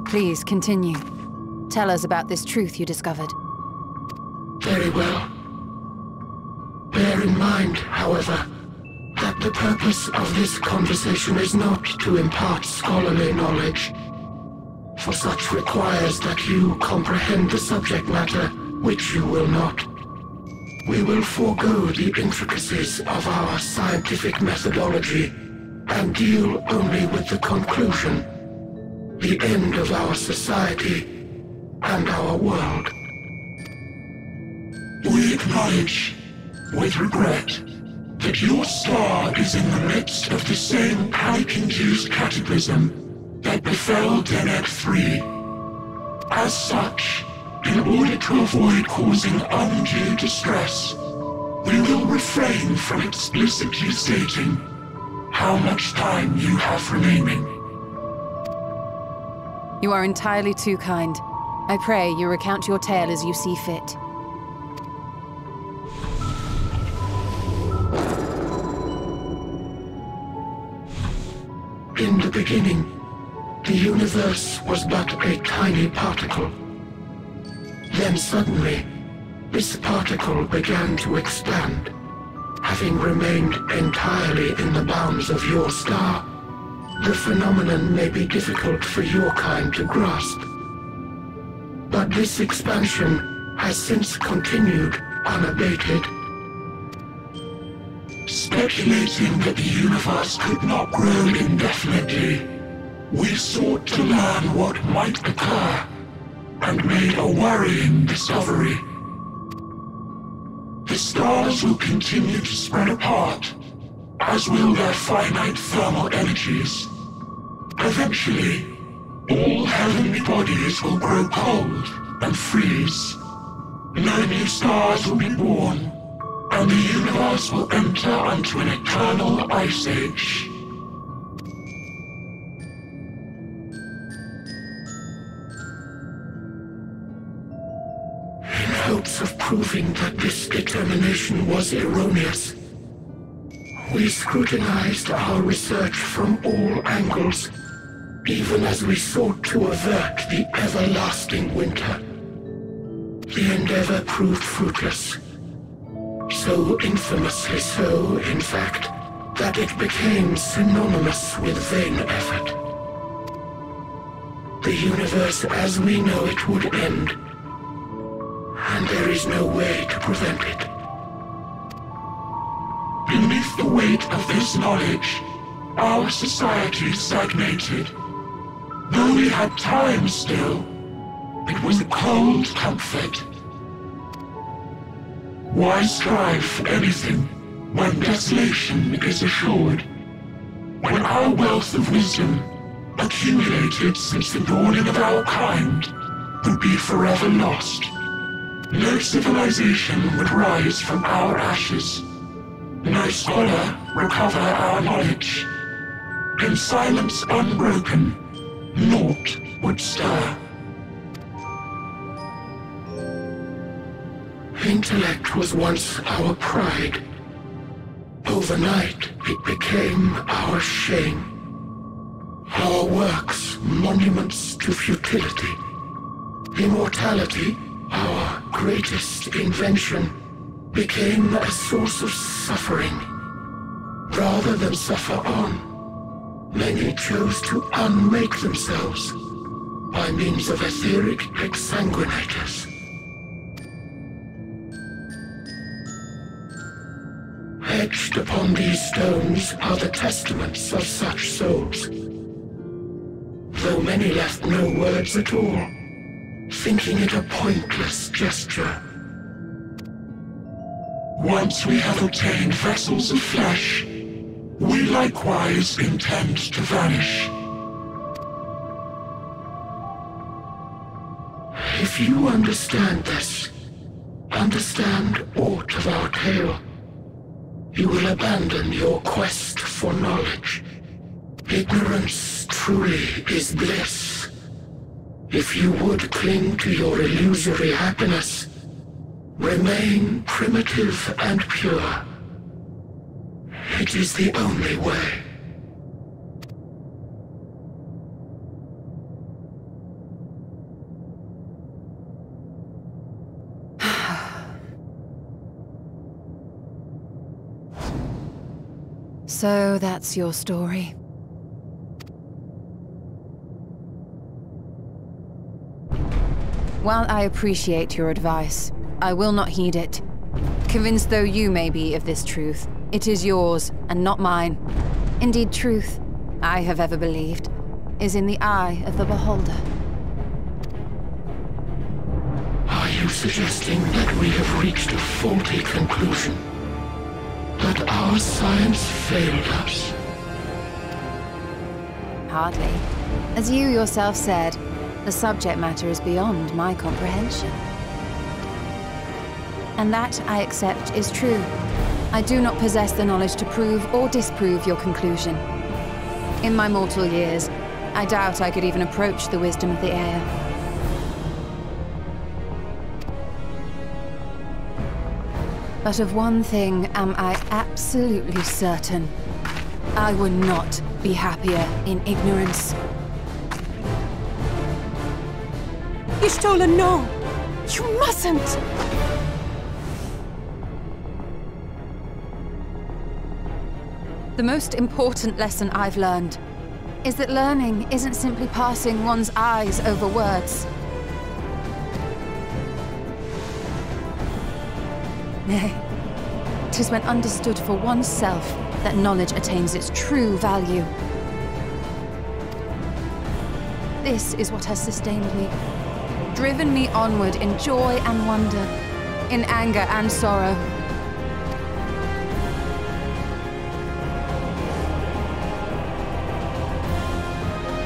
Please, continue. Tell us about this truth you discovered. Very well. Bear in mind, however, that the purpose of this conversation is not to impart scholarly knowledge, for such requires that you comprehend the subject matter, which you will not. We will forego the intricacies of our scientific methodology and deal only with the conclusion, the end of our society and our world. We acknowledge, with regret, that your star is in the midst of the same panic-induced cataclysm that befell Deneb III. As such, in order to avoid causing undue distress, we will refrain from explicitly stating how much time you have remaining. You are entirely too kind. I pray you recount your tale as you see fit. In the beginning, the universe was but a tiny particle. Then suddenly, this particle began to expand. Having remained entirely in the bounds of your star, the phenomenon may be difficult for your kind to grasp. But this expansion has since continued unabated. Speculating that the universe could not grow indefinitely, we sought to learn what might occur, and made a worrying discovery. The stars will continue to spread apart, as will their finite thermal energies. Eventually, all heavenly bodies will grow cold and freeze. No new stars will be born, and the universe will enter into an eternal ice age. In hopes of proving that this determination was erroneous, we scrutinized our research from all angles, even as we sought to avert the everlasting winter. The endeavor proved fruitless. So infamously so, in fact, that it became synonymous with vain effort. The universe as we know it would end, and there is no way to prevent it. Beneath the weight of this knowledge, our society stagnated. Though we had time still, it was a cold comfort. Why strive for anything when desolation is assured? When our wealth of wisdom, accumulated since the dawning of our kind, would be forever lost? No civilization would rise from our ashes. No scholar recover our knowledge. In silence unbroken, naught would stir. Intellect was once our pride. Overnight, it became our shame. Our works, monuments to futility. Immortality, our greatest invention, became a source of suffering. Rather than suffer on, many chose to unmake themselves by means of etheric exsanguinators. Etched upon these stones are the testaments of such souls, though many left no words at all, thinking it a pointless gesture. Once we have obtained vessels of flesh, we likewise intend to vanish. If you understand this, understand aught of our tale, you will abandon your quest for knowledge. Ignorance truly is bliss. If you would cling to your illusory happiness, remain primitive and pure. It is the only way. So that's your story. While I appreciate your advice, I will not heed it. Convinced though you may be of this truth, it is yours and not mine. Indeed, truth, I have ever believed, is in the eye of the beholder. Are you suggesting that we have reached a faulty conclusion? That our science failed us? Hardly. As you yourself said, the subject matter is beyond my comprehension. And that, I accept, is true. I do not possess the knowledge to prove or disprove your conclusion. In my mortal years, I doubt I could even approach the wisdom of the air. But of one thing am I absolutely certain. I would not be happier in ignorance. Y'shtola, no! You mustn't! The most important lesson I've learned is that learning isn't simply passing one's eyes over words. Nay, 'tis when understood for oneself that knowledge attains its true value. This is what has sustained me, driven me onward in joy and wonder, in anger and sorrow.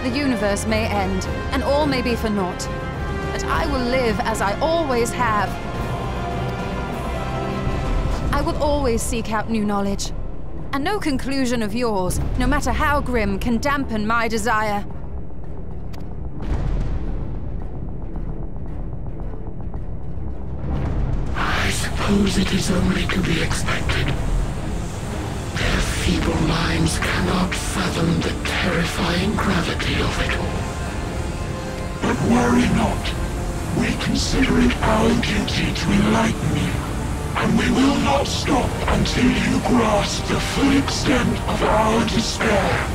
The universe may end, and all may be for naught, but I will live as I always have. I will always seek out new knowledge, and no conclusion of yours, no matter how grim, can dampen my desire. I suppose it is only to be expected. Their feeble minds cannot fathom the terrifying gravity of it all. But worry not. We consider it our duty to enlighten you, and we will not stop until you grasp the full extent of our despair.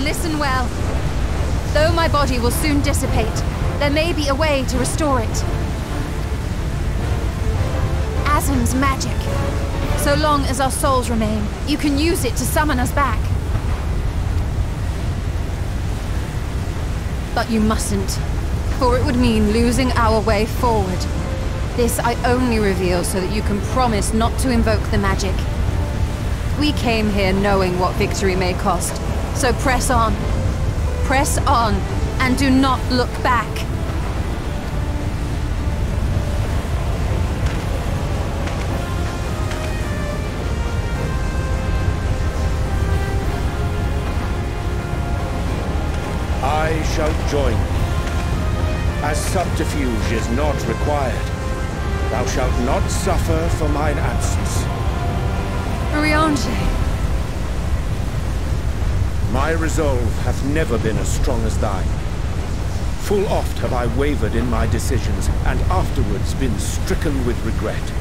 Listen well. Though my body will soon dissipate, there may be a way to restore it. Asm's magic. So long as our souls remain, you can use it to summon us back. But you mustn't, for it would mean losing our way forward. This I only reveal so that you can promise not to invoke the magic. We came here knowing what victory may cost. So press on, and do not look back. I shall join thee. As subterfuge is not required, thou shalt not suffer for mine absence. Eorzea. My resolve hath never been as strong as thine. Full oft have I wavered in my decisions, and afterwards been stricken with regret.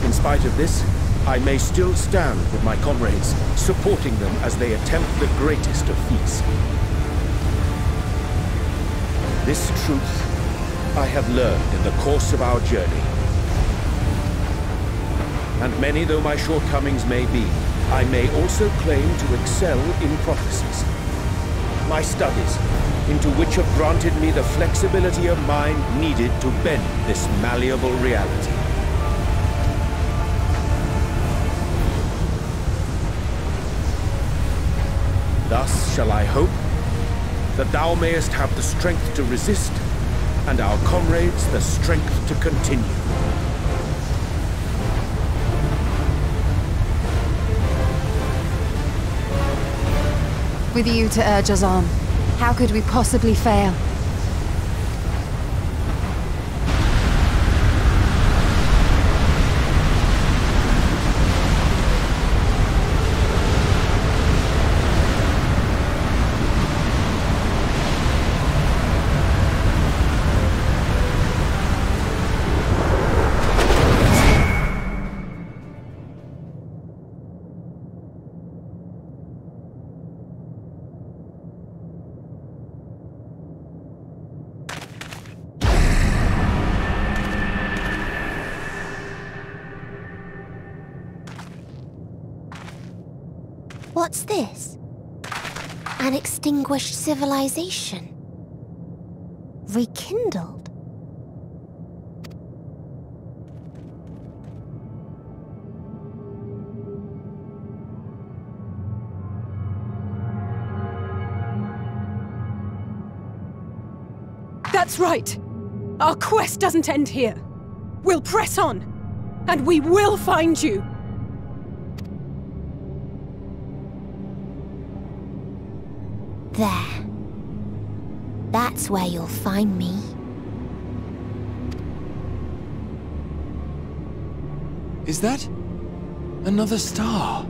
In spite of this, I may still stand with my comrades, supporting them as they attempt the greatest of feats. This truth I have learned in the course of our journey. And many though my shortcomings may be, I may also claim to excel in prophecies. My studies, into which have granted me the flexibility of mind needed to bend this malleable reality. Thus shall I hope that thou mayest have the strength to resist, and our comrades the strength to continue. With you to urge us on, how could we possibly fail? What's this? An extinguished civilization. Rekindled. That's right! Our quest doesn't end here. We'll press on, and we will find you! There. That's where you'll find me. Is that another star?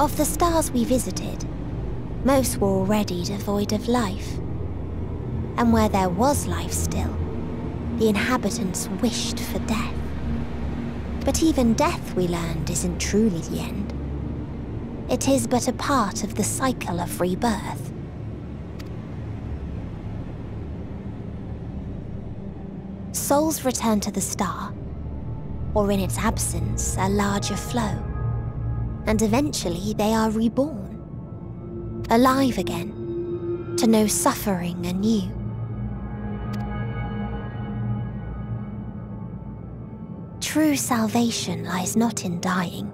Of the stars we visited, most were already devoid of life. And where there was life still, the inhabitants wished for death. But even death, we learned, isn't truly the end. It is but a part of the cycle of rebirth. Souls return to the star, or in its absence, a larger flow. And eventually they are reborn, alive again, to know suffering anew. True salvation lies not in dying.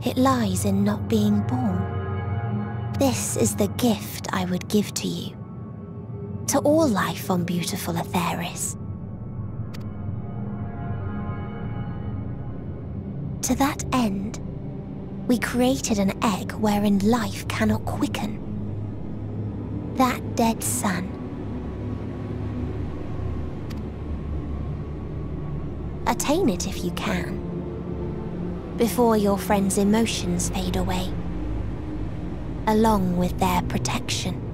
It lies in not being born. This is the gift I would give to you. To all life on beautiful Etheris. To that end, we created an egg wherein life cannot quicken. That dead sun. Attain it if you can, before your friends' emotions fade away, along with their protection.